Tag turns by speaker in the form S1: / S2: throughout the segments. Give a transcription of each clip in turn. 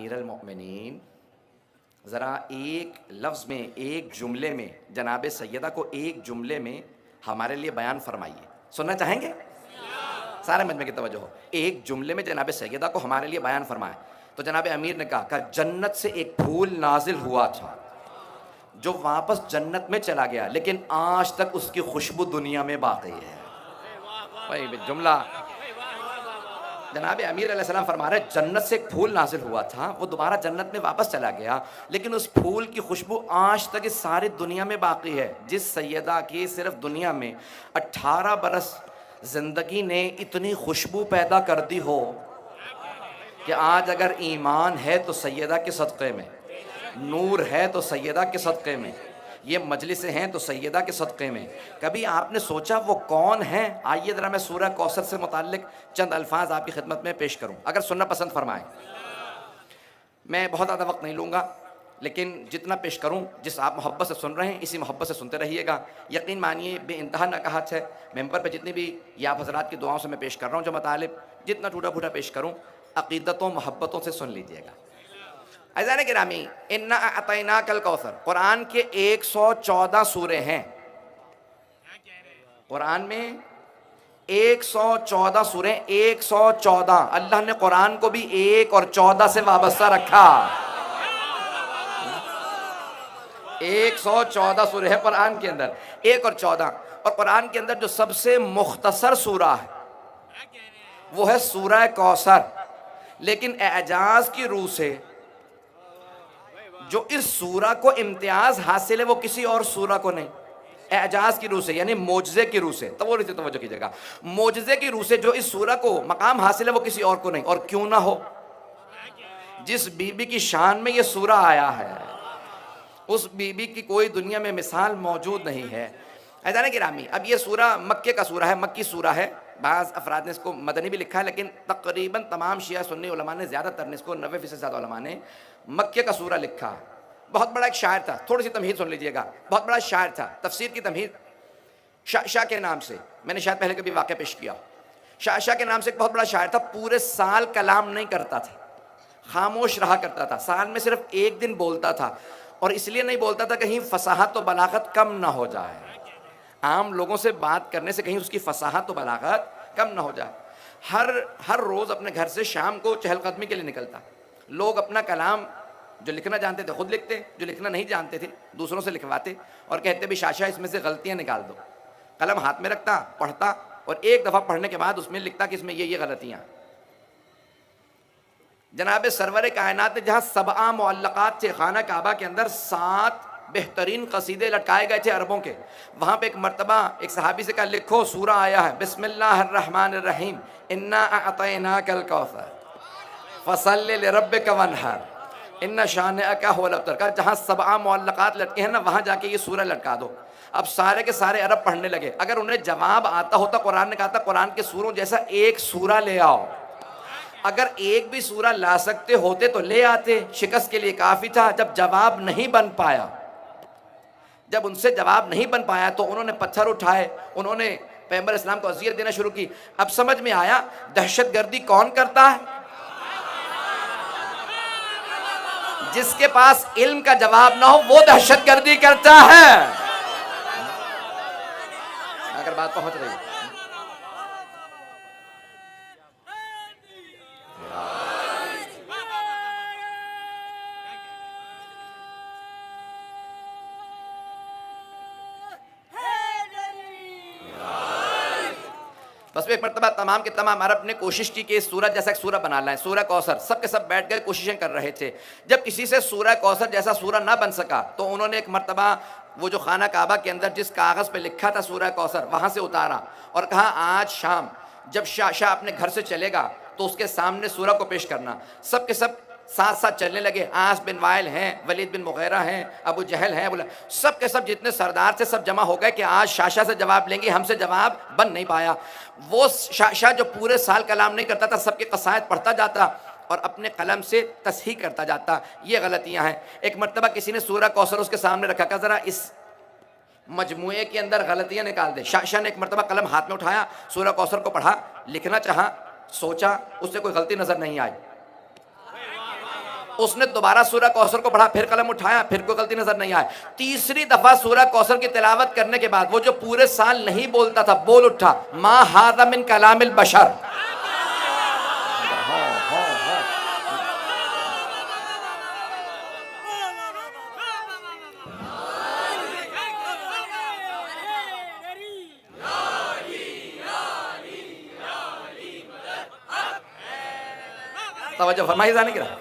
S1: امیر المؤمنین، ذرا ایک لفظ میں، ایک جملے میں جناب سیدہ کو ایک جملے میں ہمارے لیے بیان فرمائیے. سننا چاہیں گے؟ سارے مجمع کی توجہ ہو. ایک جملے میں جناب سیدہ کو ہمارے لیے بیان فرمائے. تو جناب امیر نے کہا کہ جنت سے ایک پھول نازل ہوا تھا جو واپس جنت میں چلا گیا، لیکن آج تک اس کی خوشبو دنیا میں باقی ہے. بھائی جملہ جناب امیر علیہ السلام فرما رہے جنت سے ایک پھول نازل ہوا تھا، وہ دوبارہ جنت میں واپس چلا گیا، لیکن اس پھول کی خوشبو آج تک اس ساری دنیا میں باقی ہے. جس سیدہ کی صرف دنیا میں 18 برس زندگی نے اتنی خوشبو پیدا کر دی ہو کہ آج اگر ایمان ہے تو سیدہ کے صدقے میں، نور ہے تو سیدہ کے صدقے میں، یہ مجلسیں ہیں تو سیدہ کے صدقے میں. کبھی آپ نے سوچا وہ کون ہیں؟ آئیے ذرا میں سورہ کوثر سے متعلق چند الفاظ آپ کی خدمت میں پیش کروں، اگر سننا پسند فرمائیں. میں بہت زیادہ وقت نہیں لوں گا، لیکن جتنا پیش کروں، جس آپ محبت سے سن رہے ہیں اسی محبت سے سنتے رہیے گا. یقین مانیے بے انتہا نکہت ہے. ممبر پہ جتنی بھی یا آپ حضرات کی دعاؤں سے میں پیش کر رہا ہوں جو مطالب، جتنا ٹوٹا پھوٹا پیش کروں عقیدتوں محبتوں سے سن لیجئے گا. عزیزان گرامی، انا اعطیناک الکوثر، قرآن کے 114 سورے ہیں. قرآن میں 114 سورے، 114. اللہ نے قرآن کو بھی 1 اور 14 سے وابستہ رکھا. 114 سورے ہیں قرآن کے اندر، 1 اور 14. اور قرآن کے اندر جو سب سے مختصر سورہ ہے وہ ہے سورہ کوثر. لیکن اعجاز کی روح سے جو اس سورہ کو امتیاز حاصل ہے وہ کسی اور سورہ کو نہیں. اعجاز کی روح سے یعنی معجزے کی روح سے، توجہ کیجئے گا، معجزے کی روح سے جو اس سورہ کو مقام حاصل ہے وہ کسی اور کو نہیں. اور کیوں نہ ہو؟ جس بی بی کی شان میں یہ سورہ آیا ہے اس بی بی کی کوئی دنیا میں مثال موجود نہیں ہے. عزیزان گرامی، اب یہ سورہ مکے کا سورہ ہے، مکی سورہ ہے. بعض افراد نے اس کو مدنی بھی لکھا ہے، لیکن تقریباً تمام شیعہ سنی علماء نے، زیادہ تر نے اس کو 90% سے زیادہ علماء نے مکے کا سورہ لکھا. بہت بڑا ایک شاعر تھا، تھوڑی سی تمہید سن لیجئے گا. بہت بڑا شاعر تھا، تفسیر کی تمہید شاہ کے نام سے، میں نے شاید پہلے کبھی واقعہ پیش کیا. شاہ کے نام سے ایک بہت بڑا شاعر تھا. پورے سال کلام نہیں کرتا تھا، خاموش رہا کرتا تھا. سال میں صرف ایک دن بولتا تھا، اور اس لیے نہیں بولتا تھا کہیں فصاحت و بلاغت کم نہ ہو جائے. عام لوگوں سے بات کرنے سے کہیں اس کی فصاحت و بلاغت کم نہ ہو جائے. ہر روز اپنے گھر سے شام کو چہل قدمی کے لیے نکلتا. لوگ اپنا کلام جو لکھنا جانتے تھے خود لکھتے، جو لکھنا نہیں جانتے تھے دوسروں سے لکھواتے، اور کہتے بھی شاشا اس میں سے غلطیاں نکال دو. قلم ہاتھ میں رکھتا، پڑھتا، اور ایک دفعہ پڑھنے کے بعد اس میں لکھتا کہ اس میں یہ غلطیاں. جناب سرور کائنات نے جہاں 7 معلقات تھے خانہ کعبہ کے اندر، 7 بہترین قصیدے لٹکائے گئے تھے عربوں کے. وہاں پہ ایک مرتبہ ایک صحابی سے کہا لکھو سورہ آیا ہے بسم اللہ الرحمن الرحیم انا اعطیناک الکوثر فصل لربک وانحر ان شانئک هو الابتر. کہا جہاں 7 معلقات لٹکے ہیں نا وہاں جا کے یہ سورہ لٹکا دو. اب سارے کے سارے عرب پڑھنے لگے. اگر انہیں جواب آتا ہوتا، قرآن نے کہا تھا قرآن کے سوروں جیسا ایک سورہ لے آؤ. اگر ایک بھی سورہ لا سکتے ہوتے تو لے آتے، شکست کے لیے کافی تھا. جب جواب نہیں بن پایا، جب ان سے جواب نہیں بن پایا تو انہوں نے پتھر اٹھائے، انہوں نے پیغمبر اسلام کو اذیت دینا شروع کی. اب سمجھ میں آیا دہشت گردی کون کرتا ہے؟ جس کے پاس علم کا جواب نہ ہو وہ دہشت گردی کرتا ہے. اگر بات پہنچ رہی ہے بس ایک مرتبہ تمام کے تمام عرب نے کوشش کی کہ اس سورہ جیسا ایک سورہ بنا لائیں، سورہ کوثر. سب کے سب بیٹھ گئے کوششیں کر رہے تھے. جب کسی سے سورہ کوثر جیسا سورہ نہ بن سکا تو انہوں نے ایک مرتبہ وہ جو خانہ کعبہ کے اندر جس کاغذ پہ لکھا تھا سورہ کوثر وہاں سے اتارا اور کہا آج شام جب شاہ اپنے گھر سے چلے گا تو اس کے سامنے سورہ کو پیش کرنا. سب کے سب ساتھ ساتھ چلنے لگے. عاص بن وائل ہیں، ولید بن مغیرہ ہیں، ابو جہل ہیں، سب کے سب جتنے سردار تھے سب جمع ہو گئے کہ آج شاہ سے جواب لیں گے. ہم سے جواب بن نہیں پایا. وہ شاہ جو پورے سال کلام نہیں کرتا تھا سب کے قصائد پڑھتا جاتا اور اپنے قلم سے تصحیح کرتا جاتا. یہ غلطیاں ہیں. ایک مرتبہ کسی نے سورہ کوثر اس کے سامنے رکھا کہ ذرا اس مجموعے کے اندر غلطیاں نکال دے. شاہ نے ایک مرتبہ قلم ہاتھ میں اٹھایا، سورہ کوثر کو پڑھا، لکھنا چاہا، سوچا، اس سے کوئی غلطی نظر نہیں آئی. اس نے دوبارہ سورہ کوثر کو پڑھا، پھر قلم اٹھایا، پھر کوئی غلطی نظر نہیں آئی، تیسری دفعہ سورہ کوثر کی تلاوت کرنے کے بعد وہ جو پورے سال نہیں بولتا تھا بول اٹھا، ما ھذا من کلام البشر. توجہ فرمائی جانے کی رہا.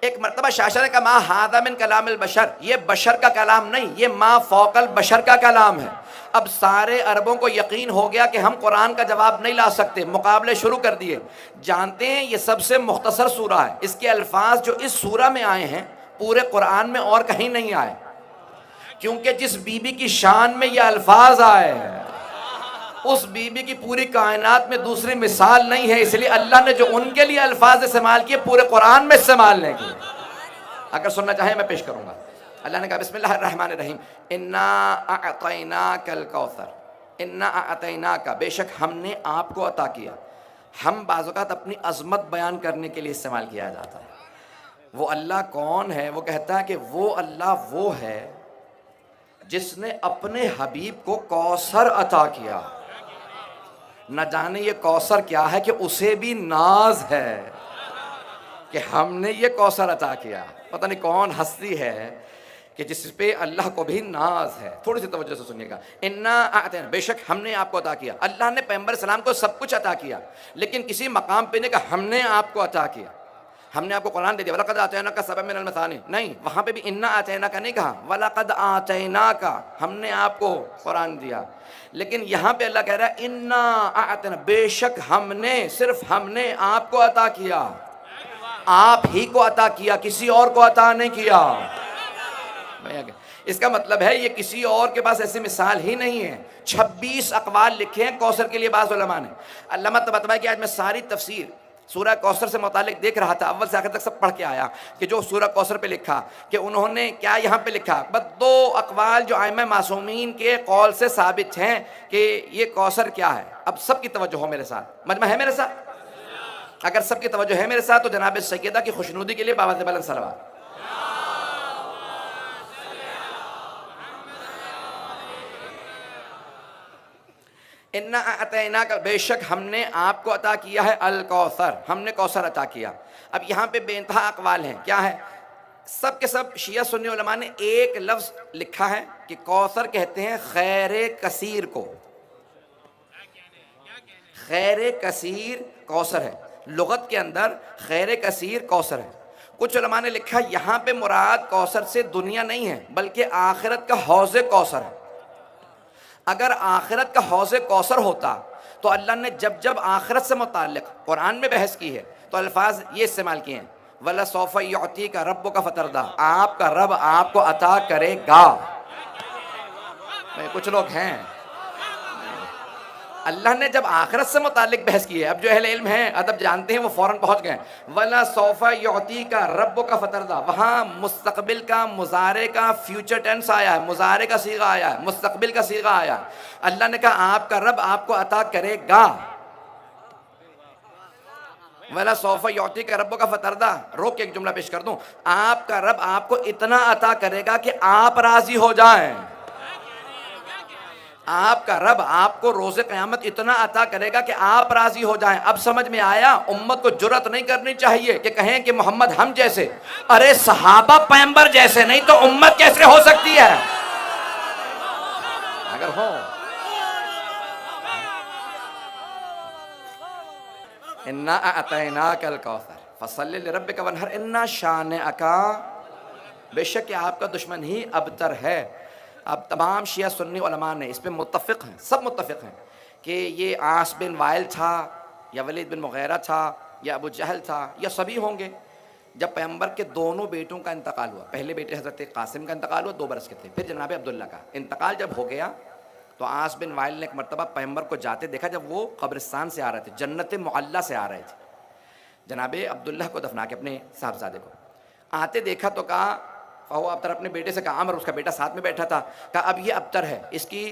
S1: ایک مرتبہ شاشا نے کہا ما ھذا من کلام البشر، یہ بشر کا کلام نہیں، یہ ما فوق البشر کا کلام ہے. اب سارے عربوں کو یقین ہو گیا کہ ہم قرآن کا جواب نہیں لا سکتے، مقابلے شروع کر دیے. جانتے ہیں یہ سب سے مختصر سورہ ہے، اس کے الفاظ جو اس سورہ میں آئے ہیں پورے قرآن میں اور کہیں نہیں آئے، کیونکہ جس بی بی کی شان میں یہ الفاظ آئے ہیں اس بی بی کی پوری کائنات میں دوسری مثال نہیں ہے، اس لیے اللہ نے جو ان کے لیے الفاظ استعمال کیے پورے قرآن میں استعمال نہیں کیے. اگر سننا چاہیں میں پیش کروں گا. اللہ نے کہا بسم اللہ الرحمن الرحیم، انا اعطیناک الکوثر، انا اعطیناک، بے شک ہم نے آپ کو عطا کیا. ہم بعض اوقات اپنی عظمت بیان کرنے کے لیے استعمال کیا جاتا ہے. وہ اللہ کون ہے؟ وہ کہتا ہے کہ وہ اللہ وہ ہے جس نے اپنے حبیب کو کوثر عطا کیا. نہ جانے یہ کوثر کیا ہے کہ اسے بھی ناز ہے کہ ہم نے یہ کوثر عطا کیا. پتہ نہیں کون ہستی ہے کہ جس پہ اللہ کو بھی ناز ہے. تھوڑی سی توجہ سے سنیے گا. انا اعطینا، بے شک ہم نے آپ کو عطا کیا. اللہ نے پیغمبر السلام کو سب کچھ عطا کیا، لیکن کسی مقام پہ نہیں کہا ہم نے آپ کو عطا کیا، ہم نے آپ کو قرآن دے دیا وَلَقَدْ آتَيْنَاكَ سَبْعًا مِنَ الْمَثَانِي. نہیں، وہاں پہ بھی اِنَّا آتَيْنَاكَ نہیں کہا، وَلَقَدْ آتَيْنَاكَ، ہم نے آپ کو قرآن دیا. لیکن یہاں پہ اللہ کہہ رہا ہے اِنَّا آتَيْنَا، بے شک ہم نے، صرف ہم نے آپ کو عطا کیا. آپ ہی کو عطا کیا، کسی اور کو عطا نہیں کیا. اس کا مطلب ہے یہ کسی اور کے پاس ایسی مثال ہی نہیں ہے. 26 اقوال لکھے ہیں کوثر کے لیے بعض علماء نے. علامہ طباطبائی کہ آج میں ساری تفسیر سورہ کوثر سے متعلق دیکھ رہا تھا، اول سے آخر تک سب پڑھ کے آیا کہ جو سورہ کوثر پہ لکھا کہ انہوں نے کیا یہاں پہ لکھا. بس 2 اقوال جو ائمہ معصومین کے قول سے ثابت ہیں کہ یہ کوثر کیا ہے. اب سب کی توجہ ہو میرے ساتھ، مجمع ہے میرے ساتھ؟ اگر سب کی توجہ ہے میرے ساتھ تو جناب سیدہ کی خوشنودی کے لیے باواز بلند صلوات. انا اعطیناک، بے شک ہم نے آپ کو عطا کیا ہے الکوثر، ہم نے کوثر عطا کیا. اب یہاں پہ بے انتہا اقوال ہیں. کیا ہے؟ سب کے سب شیعہ سنی علماء نے ایک لفظ لکھا ہے کہ کوثر کہتے ہیں خیر کثیر کو. خیر کثیر کوثر ہے، لغت کے اندر خیر کثیر کوثر ہے. کچھ علماء نے لکھا یہاں پہ مراد کوثر سے دنیا نہیں ہے بلکہ آخرت کا حوض کوثر ہے. اگر آخرت کا حوض کوثر ہوتا تو اللہ نے جب جب آخرت سے متعلق قرآن میں بحث کی ہے تو الفاظ یہ استعمال کیے ہیں وَلَسَوْفَ يُعْطِيكَ رَبُّكَ فَتَرْضَىٰ، آپ کا رب آپ کو عطا کرے گا. کچھ لوگ ہیں اللہ نے جب آخرت سے متعلق بحث کی ہے، اب جو اہل علم ہیں ادب جانتے ہیں وہ فوراً پہنچ گئے وَلَسَوْفَ يُعْطِيكَ رَبُّكَ فَتَرْضَىٰ. وہاں مستقبل کا، مضارع کا فیوچر ٹینس آیا ہے، مضارع کا صیغہ آیا ہے، مستقبل کا صیغہ آیا ہے. اللہ نے کہا آپ کا رب آپ کو عطا کرے گا. وَلَسَوْفَ يُعْطِيكَ رَبُّكَ فَتَرْضَىٰ. روک کے ایک جملہ پیش کر دوں، آپ کا رب آپ کو اتنا عطا کرے گا کہ آپ راضی ہو جائیں. آپ کا رب آپ کو روز قیامت اتنا عطا کرے گا کہ آپ راضی ہو جائیں. اب سمجھ میں آیا؟ امت کو جرأت نہیں کرنی چاہیے کہ کہیں کہ محمد ہم جیسے. ارے صحابہ پیغمبر جیسے نہیں تو امت کیسے ہو سکتی ہے؟ اگر ہو انا اعطیناک الکوثر فصلی لربک وانحر انا شانئک، بے شک کہ آپ کا دشمن ہی ابتر ہے. اب تمام شیعہ سنی علماء نے اس پہ متفق ہیں، سب متفق ہیں کہ یہ عاص بن وائل تھا یا ولید بن مغیرہ تھا یا ابو جہل تھا یا سبھی ہوں گے. جب پیغمبر کے دونوں بیٹوں کا انتقال ہوا، پہلے بیٹے حضرت قاسم کا انتقال ہوا 2 برس کے تھے، پھر جناب عبداللہ کا انتقال جب ہو گیا تو عاص بن وائل نے ایک مرتبہ پیغمبر کو جاتے دیکھا جب وہ قبرستان سے آ رہے تھے، جنت معلیٰ سے آ رہے تھے. جناب عبداللہ کو دفنا کے اپنے صاحبزادے کو آتے دیکھا تو کہا فہو ابتر، اپنے بیٹے سے کہا، عمر اس کا بیٹا ساتھ میں بیٹھا تھا، کہا اب یہ ابتر ہے، اس کی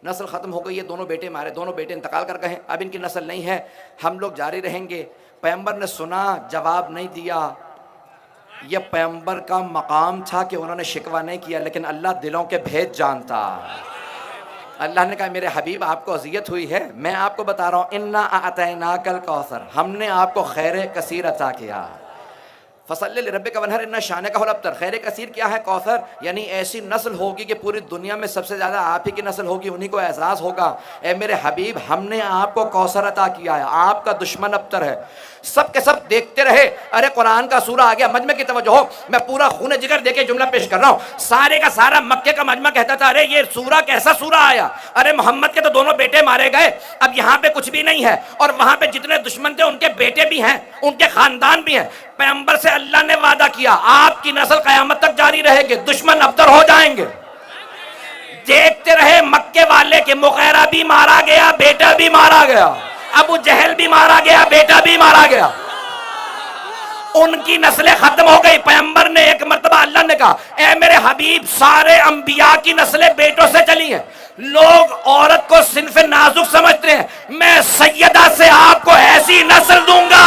S1: نسل ختم ہو گئی ہے، دونوں بیٹے مارے، دونوں بیٹے انتقال کر گئے، اب ان کی نسل نہیں ہے، ہم لوگ جاری رہیں گے. پیغمبر نے سنا، جواب نہیں دیا. یہ پیغمبر کا مقام تھا کہ انہوں نے شکوہ نہیں کیا، لیکن اللہ دلوں کے بھید جانتا۔ اللہ نے کہا میرے حبیب آپ کو اذیت ہوئی ہے، میں آپ کو بتا رہا ہوں انا اعطیناک الکوثر، ہم نے آپ کو خیر کثیر عطا کیا۔ فصلی لربک ونحر ان شانک هو الابتر، خیر کثیر کیا ہے؟ کوثر، یعنی ایسی نسل ہوگی کہ پوری دنیا میں سب سے زیادہ آپ ہی کی نسل ہوگی، انہی کو احساس ہوگا اے میرے حبیب ہم نے آپ کو کوثر عطا کیا ہے، آپ کا دشمن ابتر ہے۔ سب کے سب دیکھتے رہے، ارے قرآن کا سورہ آ گیا، مجمع کی توجہ ہو، میں پورا خون جگر دے کے جملہ پیش کر رہا ہوں۔ سارے کا سارا مکے کا مجمع کہتا تھا ارے یہ سورہ کیسا سورہ آیا، ارے محمد کے تو دونوں بیٹے مارے گئے، اب یہاں پہ کچھ بھی نہیں ہے، اور وہاں پہ جتنے دشمن تھے ان کے بیٹے بھی ہیں، ان کے خاندان بھی ہیں۔ پیغمبر سے اللہ نے وعدہ کیا آپ کی نسل قیامت تک جاری رہے گی، دشمن ابتر ہو جائیں گے۔ دیکھتے رہے مکے والے کہ مغیرہ بھی مارا گیا، بیٹا بھی مارا گیا، ابو جہل بھی مارا گیا، بیٹا بھی مارا گیا، ان کی نسلیں ختم ہو گئی۔ پیغمبر نے ایک مرتبہ اللہ نے کہا اے میرے حبیب سارے انبیاء کی نسلیں بیٹوں سے چلی ہیں، لوگ عورت کو صنف نازک سمجھتے ہیں، میں سیدہ سے آپ کو ایسی نسل دوں گا